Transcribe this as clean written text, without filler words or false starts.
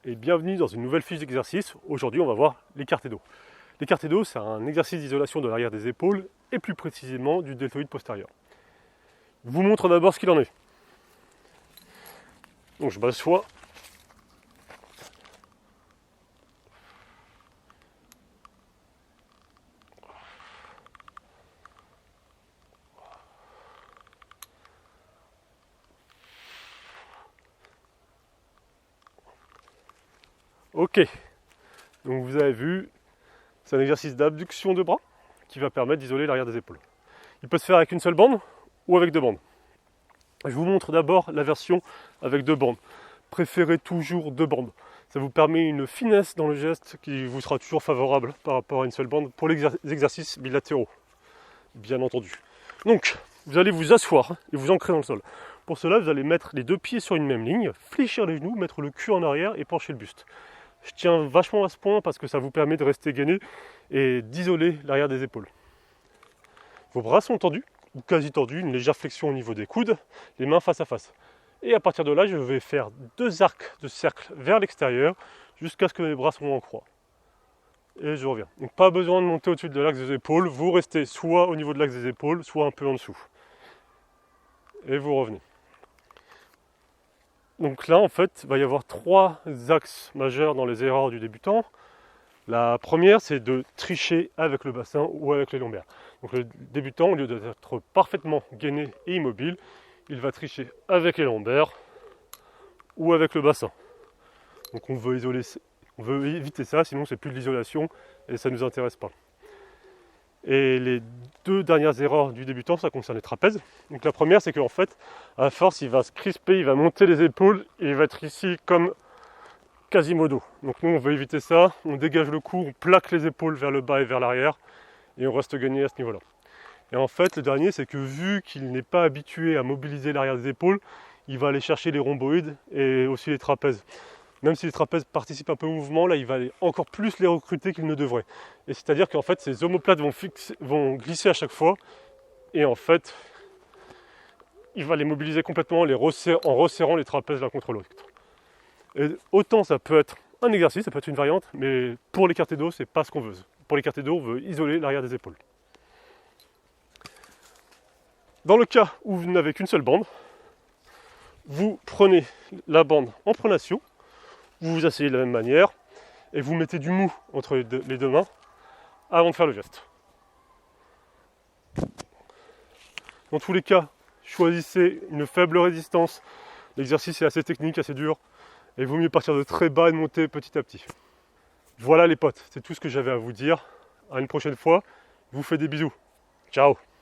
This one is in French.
et bienvenue dans une nouvelle fiche d'exercice. Aujourd'hui on va voir l'écarté dos. L'écarté dos c'est un exercice d'isolation de l'arrière des épaules et plus précisément du deltoïde postérieur. Je vous montre d'abord ce qu'il en est. Donc je m'assois. Ok, donc vous avez vu, c'est un exercice d'abduction de bras qui va permettre d'isoler l'arrière des épaules. Il peut se faire avec une seule bande ou avec deux bandes. Je vous montre d'abord la version avec deux bandes. Préférez toujours deux bandes. Ça vous permet une finesse dans le geste qui vous sera toujours favorable par rapport à une seule bande pour les exercices bilatéraux, bien entendu. Donc, vous allez vous asseoir et vous ancrer dans le sol. Pour cela, vous allez mettre les deux pieds sur une même ligne, fléchir les genoux, mettre le cul en arrière et pencher le buste. Je tiens vachement à ce point parce que ça vous permet de rester gainé et d'isoler l'arrière des épaules. Vos bras sont tendus, ou quasi tendus, une légère flexion au niveau des coudes, les mains face à face. Et à partir de là, je vais faire deux arcs de cercle vers l'extérieur jusqu'à ce que mes bras soient en croix. Et je reviens. Donc pas besoin de monter au-dessus de l'axe des épaules, vous restez soit au niveau de l'axe des épaules, soit un peu en dessous. Et vous revenez. Donc là, en fait, il va y avoir trois axes majeurs dans les erreurs du débutant. La première, c'est de tricher avec le bassin ou avec les lombaires. Donc le débutant, au lieu d'être parfaitement gainé et immobile, il va tricher avec les lombaires ou avec le bassin. Donc on veut éviter ça, sinon c'est plus de l'isolation et ça ne nous intéresse pas. Et les deux dernières erreurs du débutant, ça concerne les trapèzes. Donc la première, c'est qu'en fait, à force, il va se crisper, il va monter les épaules et il va être ici comme Quasimodo. Donc nous, on veut éviter ça, on dégage le cou, on plaque les épaules vers le bas et vers l'arrière et on reste gagné à ce niveau-là. Et en fait, le dernier, c'est que vu qu'il n'est pas habitué à mobiliser l'arrière des épaules, il va aller chercher les rhomboïdes et aussi les trapèzes. Même si les trapèzes participent un peu au mouvement, là, il va aller encore plus les recruter qu'il ne devrait. Et c'est-à-dire qu'en fait, ces omoplates vont glisser à chaque fois. Et en fait, il va les mobiliser complètement en resserrant les trapèzes l'un contre l'autre. Et autant ça peut être un exercice, ça peut être une variante, mais pour l'écarté dos, c'est pas ce qu'on veut. Pour l'écarté dos, on veut isoler l'arrière des épaules. Dans le cas où vous n'avez qu'une seule bande, vous prenez la bande en pronation, vous vous asseyez de la même manière et vous mettez du mou entre les deux mains avant de faire le geste. Dans tous les cas, choisissez une faible résistance. L'exercice est assez technique, assez dur et il vaut mieux partir de très bas et de monter petit à petit. Voilà les potes, c'est tout ce que j'avais à vous dire. À une prochaine fois, je vous fais des bisous. Ciao!